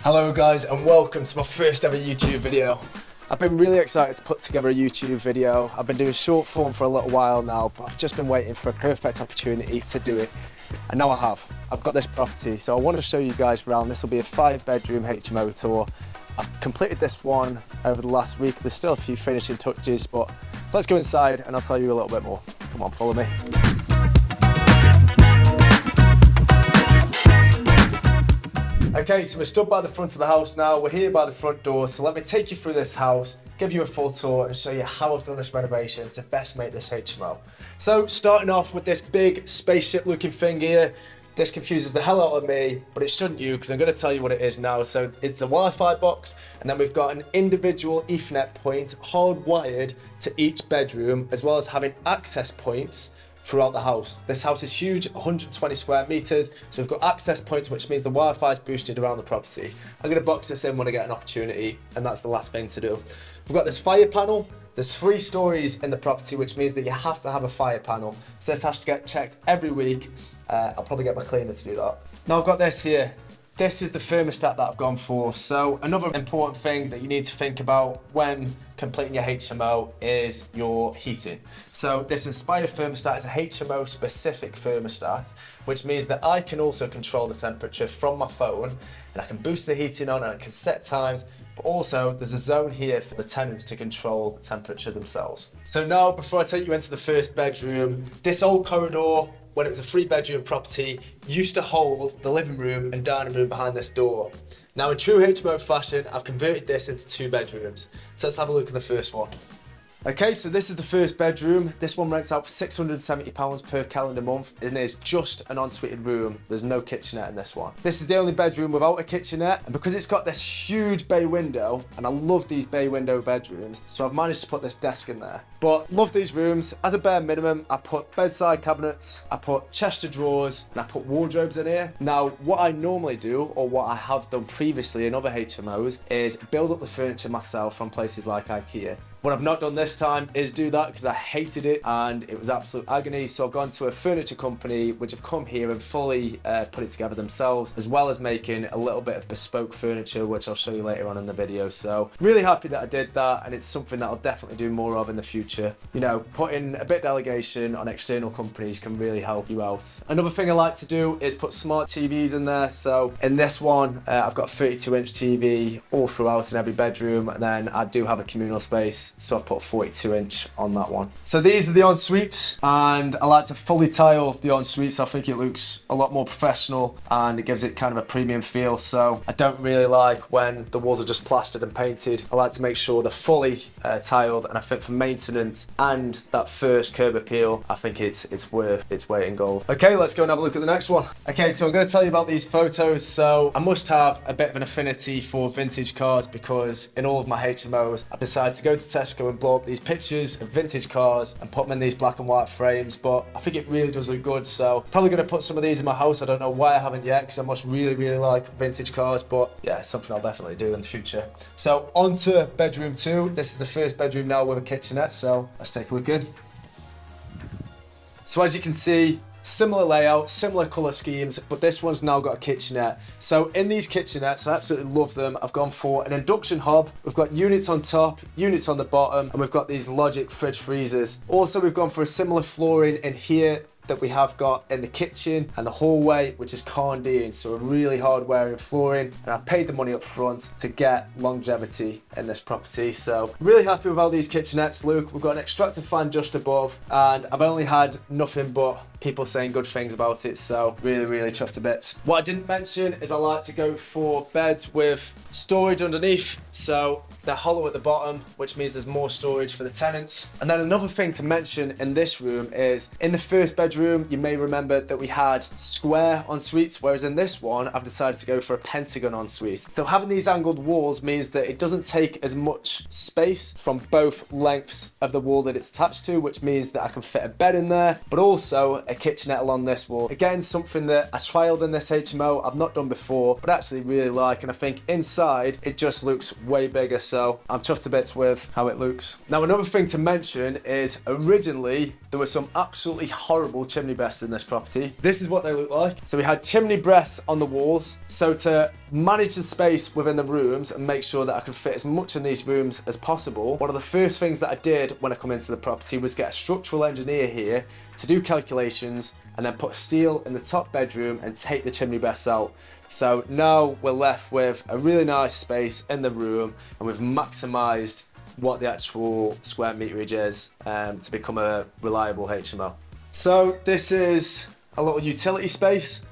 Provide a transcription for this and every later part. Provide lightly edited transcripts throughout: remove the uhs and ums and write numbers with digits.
Hello guys and welcome to my first ever YouTube video. I've been really excited to put together a YouTube video. I've been doing short form for a little while now, but I've just been waiting for a perfect opportunity to do it. And now I have. I've got this property, so I want to show you guys around. This will be a 5-bedroom HMO tour. I've completed this one over the last week. There's still a few finishing touches, but let's go inside and I'll tell you a little bit more. Come on, follow me. Okay, so we're stood by the front of the house now. We're here by the front door, so let me take you through this house, give you a full tour and show you how I've done this renovation to best make this HMO. So starting off with this big spaceship looking thing here. This confuses the hell out of me, but it shouldn't you, because I'm going to tell you what it is now. So it's a Wi-Fi box, and then we've got an individual Ethernet point hardwired to each bedroom, as well as having access points throughout the house. This house is huge, 120 square meters, so we've got access points, which means the Wi-Fi is boosted around the property. I'm going to box this in when I get an opportunity, and that's the last thing to do. We've got this fire panel. There's 3 stories in the property, which means that you have to have a fire panel. So this has to get checked every week. I'll probably get my cleaner to do that. Now I've got this here. This is the thermostat that I've gone for. So another important thing that you need to think about when completing your HMO is your heating. So this Inspire thermostat is a HMO specific thermostat, which means that I can also control the temperature from my phone, and I can boost the heating on and I can set times. But also there's a zone here for the tenants to control the temperature themselves. So now, before I take you into the first bedroom, this old corridor, when it was a 3-bedroom property, used to hold the living room and dining room behind this door. Now in true HMO fashion, I've converted this into 2 bedrooms. So let's have a look at the first one. Okay, so this is the first bedroom. This one rents out for £670 per calendar month and is just an ensuite room. There's no kitchenette in this one. This is the only bedroom without a kitchenette, and because it's got this huge bay window, and I love these bay window bedrooms, so I've managed to put this desk in there. But love these rooms. As a bare minimum, I put bedside cabinets, I put chest of drawers, and I put wardrobes in here. Now, what I normally do, or what I have done previously in other HMOs, is build up the furniture myself from places like IKEA. What I've not done this time is do that, because I hated it and it was absolute agony. So I've gone to a furniture company which have come here and fully put it together themselves, as well as making a little bit of bespoke furniture, which I'll show you later on in the video. So really happy that I did that, and it's something that I'll definitely do more of in the future. You know, putting a bit of delegation on external companies can really help you out. Another thing I like to do is put smart TVs in there. So in this one, I've got a 32-inch TV all throughout in every bedroom, and then I do have a communal space. So I put a 42-inch on that one. So these are the en-suites, and I like to fully tile the en-suites. I think it looks a lot more professional and it gives it kind of a premium feel. So I don't really like when the walls are just plastered and painted. I like to make sure they're fully tiled, and I think for maintenance and that first curb appeal, I think it's worth its weight in gold. Okay, let's go and have a look at the next one. Okay, so I'm going to tell you about these photos. So I must have a bit of an affinity for vintage cars, because in all of my HMOs, I've decided to go to Tesco and blow up these pictures of vintage cars and put them in these black and white frames, but I think it really does look good. So probably going to put some of these in my house. I don't know why I haven't yet, because I must really like vintage cars, but yeah, it's something I'll definitely do in the future. So on to bedroom 2. This is the first bedroom now with a kitchenette, so let's take a look in. So as you can see, similar layout, similar colour schemes, but this one's now got a kitchenette. So in these kitchenettes, I absolutely love them. I've gone for an induction hob. We've got units on top, units on the bottom, and we've got these Logic fridge freezers. Also, we've gone for a similar flooring in here that we have got in the kitchen and the hallway, which is Condean, so a really hard wearing flooring, and I've paid the money up front to get longevity in this property. So really happy with all these kitchenettes, Luke. We've got an extractor fan just above, and I've only had nothing but people saying good things about it, so really chuffed a bit. What I didn't mention is I like to go for beds with storage underneath, so they're hollow at the bottom, which means there's more storage for the tenants. And then another thing to mention in this room is, in the first bedroom, you may remember that we had square en-suites, whereas in this one, I've decided to go for a pentagon en-suite. So having these angled walls means that it doesn't take as much space from both lengths of the wall that it's attached to, which means that I can fit a bed in there, but also a kitchenette along this wall. Again, something that I trialed in this HMO, I've not done before, but actually really like, and I think inside it just looks way bigger. so I'm chuffed to bits with how it looks. Now, another thing to mention is originally there were some absolutely horrible chimney breasts in this property. This is what they look like. So we had chimney breasts on the walls. So to manage the space within the rooms and make sure that I could fit as much in these rooms as possible, one of the first things that I did when I come into the property was get a structural engineer here to do calculations and then put steel in the top bedroom and take the chimney breasts out. So now we're left with a really nice space in the room, and we've maximised what the actual square meterage is to become a reliable HMO. So this is a little utility space.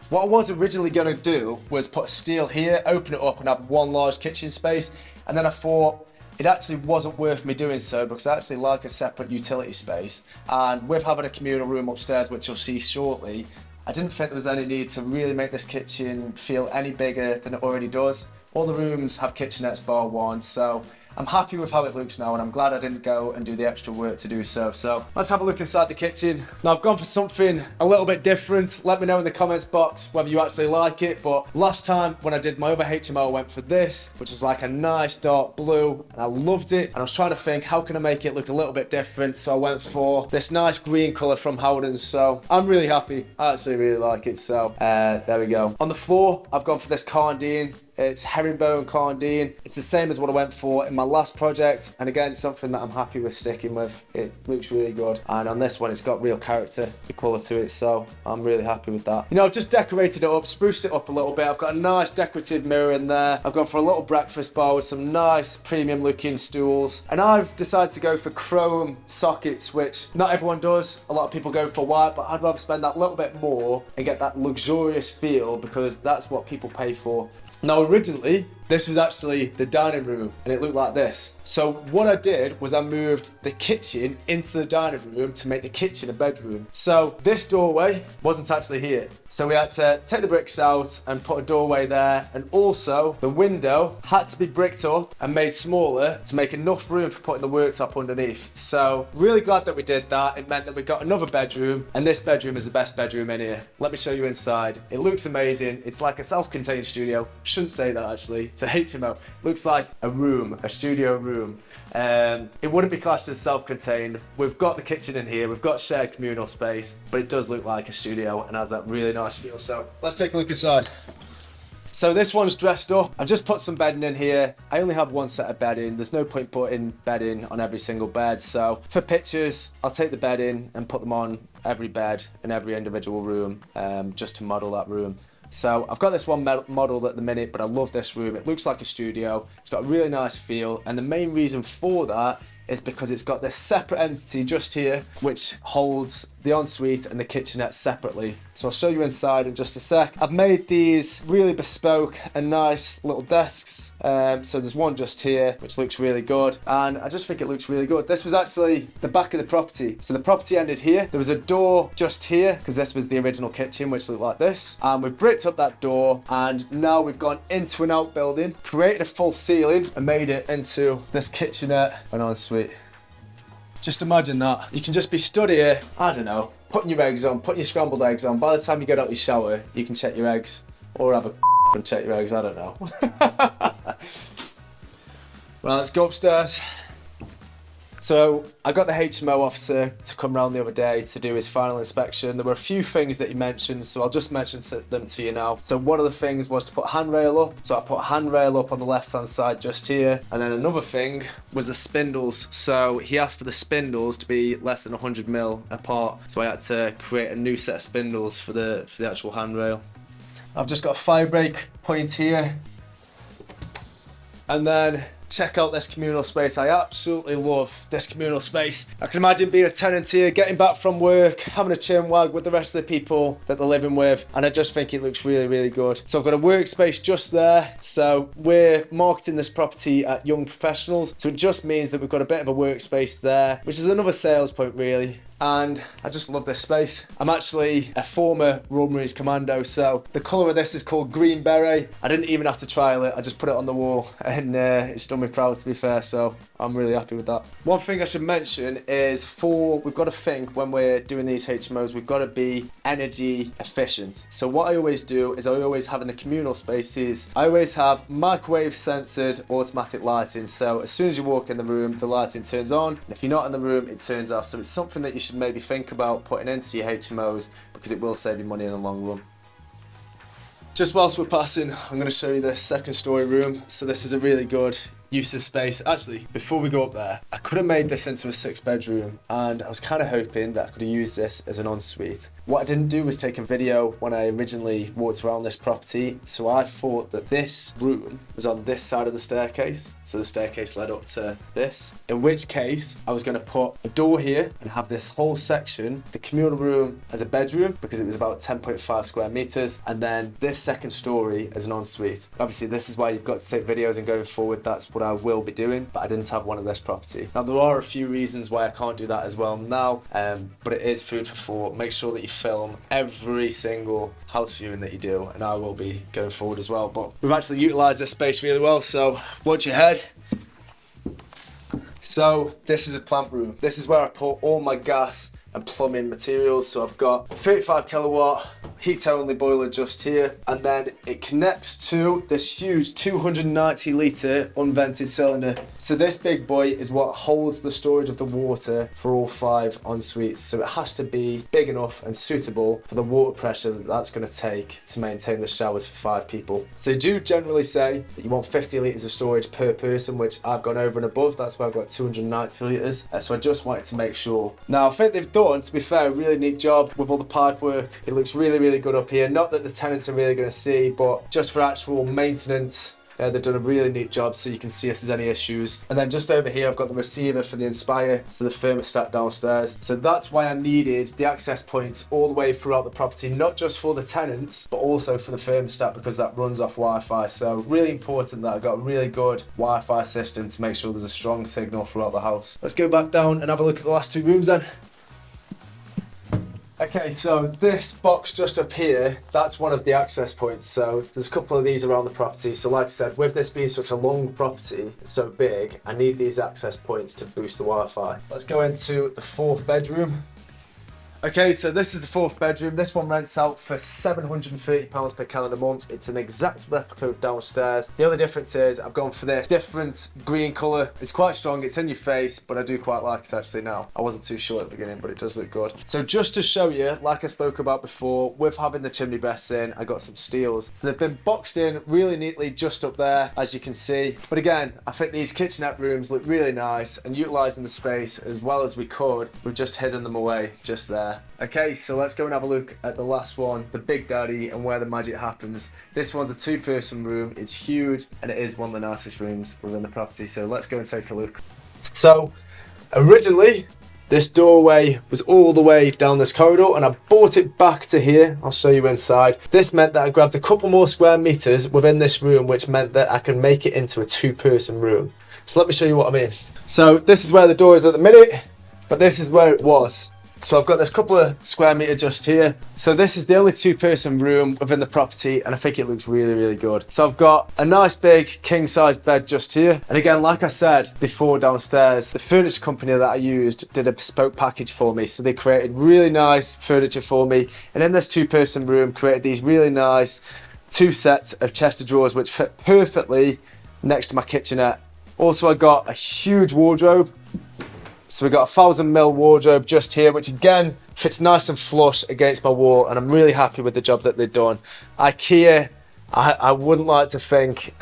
What I was originally going to do was put steel here, open it up and have one large kitchen space, and then I thought it actually wasn't worth me doing so because I actually like a separate utility space, and with having a communal room upstairs, which you'll see shortly, I didn't think there was any need to really make this kitchen feel any bigger than it already does. All the rooms have kitchenettes bar one, so I'm happy with how it looks now, and I'm glad I didn't go and do the extra work to do so. So let's have a look inside the kitchen. Now, I've gone for something a little bit different. Let me know in the comments box whether you actually like it, but last time when I did my other HMO, I went for this, which was like a nice dark blue, and I loved it. And I was trying to think, how can I make it look a little bit different? So I went for this nice green colour from Howden's. So I'm really happy. I actually really like it. So there we go. On the floor, I've gone for this Carndean. It's herringbone Carndean. It's the same as what I went for in my last project, and again, something that I'm happy with sticking with. It looks really good, and on this one it's got real character, the colour to it, so I'm really happy with that. You know, I've just decorated it up, spruced it up a little bit. I've got a nice decorative mirror in there. I've gone for a little breakfast bar with some nice premium looking stools, and I've decided to go for chrome sockets, which not everyone does. A lot of people go for white, but I'd rather spend that little bit more and get that luxurious feel because that's what people pay for. Now, originally, this was actually the dining room, and it looked like this. So what I did was I moved the kitchen into the dining room to make the kitchen a bedroom. So this doorway wasn't actually here. So we had to take the bricks out and put a doorway there, and also the window had to be bricked up and made smaller to make enough room for putting the worktop underneath. So really glad that we did that. It meant that we got another bedroom, and this bedroom is the best bedroom in here. Let me show you inside. It looks amazing. It's like a self-contained studio. Shouldn't say that actually. It's a HMO. Looks like a room, a studio room. It wouldn't be classed as self-contained. We've got the kitchen in here, we've got shared communal space, but it does look like a studio and has that really nice feel. So let's take a look inside. So this one's dressed up. I've just put some bedding in here. I only have one set of bedding. There's no point putting bedding on every single bed. So for pictures, I'll take the bedding and put them on every bed in every individual room, just to model that room. So I've got this one modelled at the minute, but I love this room. It looks like a studio. It's got a really nice feel, and the main reason for that is because it's got this separate entity just here, which holds the ensuite and the kitchenette separately. So I'll show you inside in just a sec. I've made these really bespoke and nice little desks. So there's one just here, which looks really good. And I just think it looks really good. This was actually the back of the property. So the property ended here. There was a door just here, because this was the original kitchen, which looked like this. And we've bricked up that door, and now we've gone into an outbuilding, created a full ceiling, and made it into this kitchenette and ensuite. Just imagine that. You can just be stood here, I don't know, putting your eggs on, putting your scrambled eggs on. By the time you get out your shower, you can check your eggs. Or have a and check your eggs, I don't know. Well, let's go upstairs. So I got the HMO officer to come round the other day to do his final inspection. There were a few things that he mentioned, so I'll just mention them to you now. So one of the things was to put a handrail up. So I put a handrail up on the left-hand side just here. And then another thing was the spindles. So he asked for the spindles to be less than 100 mil apart. So I had to create a new set of spindles for the actual handrail. I've just got a fire break point here. And then check out this communal space. I absolutely love this communal space. I can imagine being a tenant here, getting back from work, having a chin wag with the rest of the people that they're living with, and I just think it looks really, really good. So I've got a workspace just there. So we're marketing this property at young professionals, so it just means that we've got a bit of a workspace there, which is another sales point really. and I just love this space. I'm actually a former Royal Marines commando, so the colour of this is called green beret. I didn't even have to trial it, I just put it on the wall, and it's done me proud, to be fair, so I'm really happy with that. One thing I should mention is we've got to think when we're doing these HMOs, we've got to be energy efficient. So what I always do is I always have in the communal spaces, I always have microwave censored automatic lighting. So as soon as you walk in the room, the lighting turns on, and if you're not in the room, it turns off. So it's something that you should maybe think about putting into your HMOs, because it will save you money in the long run. Just whilst we're passing, I'm going to show you this second story room. So this is a really good use of space. Actually, before we go up there, I could have made this into a 6-bedroom, and I was kind of hoping that I could have used this as an ensuite. What I didn't do was take a video when I originally walked around this property, so I thought that this room was on this side of the staircase, so the staircase led up to this, in which case I was going to put a door here and have this whole section, the communal room, as a bedroom, because it was about 10.5 square meters, and then this second story as an ensuite. Obviously this is why you've got to take videos, and going forward that's what I will be doing, but I didn't have one of this property. Now there are a few reasons why I can't do that as well now, but it is food for thought. Make sure that you film every single house viewing that you do, and I will be going forward as well. But we've actually utilised this space really well, so watch your head. So this is a plant room. This is where I put all my gas and plumbing materials. So I've got a 35 kilowatt heat only boiler just here, and then it connects to this huge 290 litre unvented cylinder. So this big boy is what holds the storage of the water for all 5 en-suites. So it has to be big enough and suitable for the water pressure that that's going to take to maintain the showers for 5 people. So they do generally say that you want 50 litres of storage per person, which I've gone over and above. That's why I've got 290 litres. So I just wanted to make sure. Now I think they've done, to be fair, a really neat job with all the pipe work. It looks really good up here. Not that the tenants are really going to see, but just for actual maintenance, they've done a really neat job, so you can see if there's any issues. And then just over here I've got the receiver for the Inspire, so the thermostat downstairs. So that's why I needed the access points all the way throughout the property, not just for the tenants, but also for the thermostat, because that runs off Wi-Fi. So really important that I got a really good Wi-Fi system to make sure there's a strong signal throughout the house. Let's go back down and have a look at the last 2 rooms then. Okay, so this box just up here, that's one of the access points. So there's a couple of these around the property. So like I said, with this being such a long property, it's so big, I need these access points to boost the Wi-Fi. Let's go into the 4th bedroom. Okay, so this is the 4th bedroom. This one rents out for £730 per calendar month. It's an exact replica of downstairs. The only difference is I've gone for this different green colour. It's quite strong, it's in your face, but I do quite like it actually now. I wasn't too sure at the beginning, but it does look good. So just to show you, like I spoke about before, with having the chimney breasts in, I got some steels. So they've been boxed in really neatly just up there, as you can see. But again, I think these kitchenette rooms look really nice, and utilising the space as well as we could, we've just hidden them away just there. Okay, so let's go and have a look at the last one, the Big Daddy, and where the magic happens. This one's a 2-person room, it's huge, and it is one of the nicest rooms within the property, so let's go and take a look. So, originally, this doorway was all the way down this corridor, and I brought it back to here. I'll show you inside. This meant that I grabbed a couple more square meters within this room, which meant that I can make it into a 2-person room. So let me show you what I mean. So this is where the door is at the minute, but this is where it was. So I've got this couple of square meter just here. So this is the only 2-person room within the property, and I think it looks really good. So I've got a nice big king size bed just here. And again, like I said before downstairs, the furniture company that I used did a bespoke package for me. So they created really nice furniture for me. And in this 2-person room, created these really nice 2 sets of chest of drawers, which fit perfectly next to my kitchenette. Also, I got a huge wardrobe. So we've got a 1,000mm wardrobe just here, which again fits nice and flush against my wall, and I'm really happy with the job that they've done. IKEA, I wouldn't like to think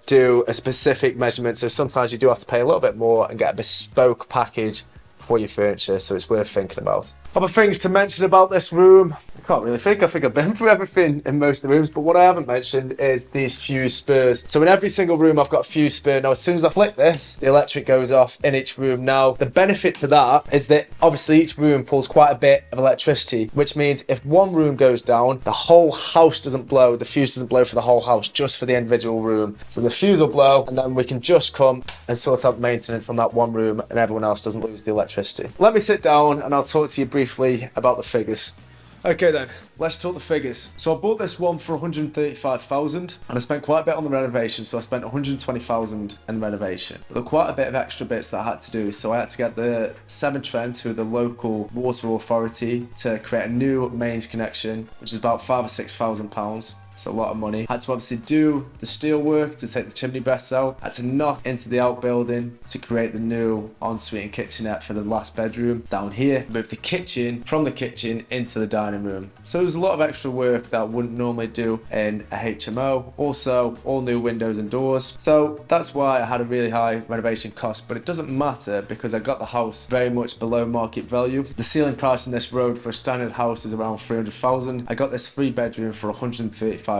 do a specific measurement, so sometimes you do have to pay a little bit more and get a bespoke package for your furniture, so it's worth thinking about. Other things to mention about this room, I can't really think. I think I've been through everything in most of the rooms, but what I haven't mentioned is these fuse spurs. So in every single room I've got a fuse spur. Now as soon as I flick this, the electric goes off in each room. Now the benefit to that is that obviously each room pulls quite a bit of electricity, which means if one room goes down, the whole house doesn't blow. The fuse doesn't blow for the whole house, just for the individual room. So the fuse will blow, and then we can just come and sort out maintenance on that one room, and everyone else doesn't lose the electricity. electricity. Let me sit down and I'll talk to you briefly about the figures. Okay then, let's talk the figures. So I bought this one for 135,000 and I spent quite a bit on the renovation, so I spent 120,000 in the renovation. But there were quite a bit of extra bits that I had to do, so I had to get the Severn Trent, who are the local water authority, to create a new mains connection, which is about £5,000 or £6,000. It's a lot of money. I had to obviously do the steel work to take the chimney breasts out. I had to knock into the outbuilding to create the new ensuite and kitchenette for the last bedroom down here. Move the kitchen from the kitchen into the dining room. So there was a lot of extra work that I wouldn't normally do in a HMO. Also, all new windows and doors. So that's why I had a really high renovation cost, but it doesn't matter because I got the house very much below market value. The ceiling price in this road for a standard house is around 300,000. I got this 3-bedroom for 135,000,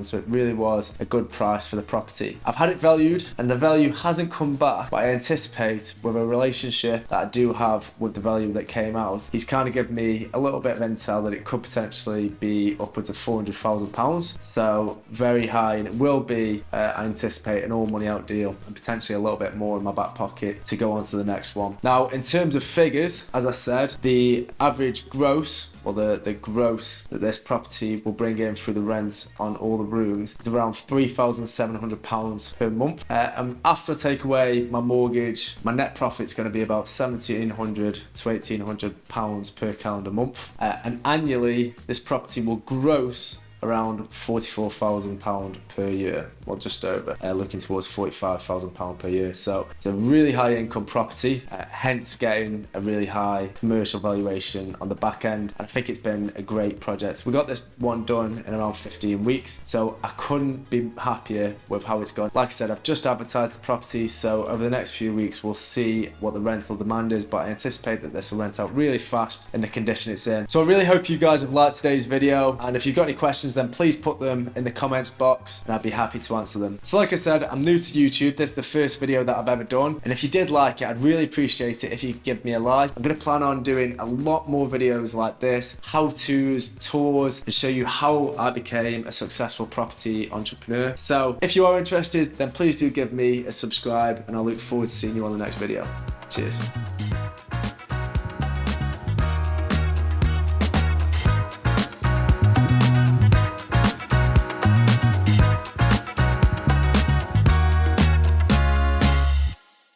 so it really was a good price for the property. I've had it valued and the value hasn't come back, but I anticipate with a relationship that I do have with the value that came out, he's kind of given me a little bit of intel that it could potentially be upwards of £400,000, so very high, and it will be, I anticipate, an all money out deal and potentially a little bit more in my back pocket to go on to the next one. Now, in terms of figures, as I said, the average gross, or the gross that this property will bring in through the rent on all the rooms is around £3,700 per month. And after I take away my mortgage, my net profit's going to be about £1,700 to £1,800 per calendar month. And annually, this property will gross around £44,000 per year, or just over, looking towards £45,000 per year. So it's a really high income property, hence getting a really high commercial valuation on the back end. And I think it's been a great project. We got this one done in around 15 weeks, so I couldn't be happier with how it's gone. Like I said, I've just advertised the property, so over the next few weeks we'll see what the rental demand is, but I anticipate that this will rent out really fast in the condition it's in. So I really hope you guys have liked today's video, and if you've got any questions, then please put them in the comments box and I'd be happy to answer them. So like I said, I'm new to YouTube. This is the first video that I've ever done, and if you did like it, I'd really appreciate it if you could give me a like. I'm going to plan on doing a lot more videos like this, how-tos, tours, and show you how I became a successful property entrepreneur. So if you are interested, then please do give me a subscribe, and I look forward to seeing you on the next video. Cheers.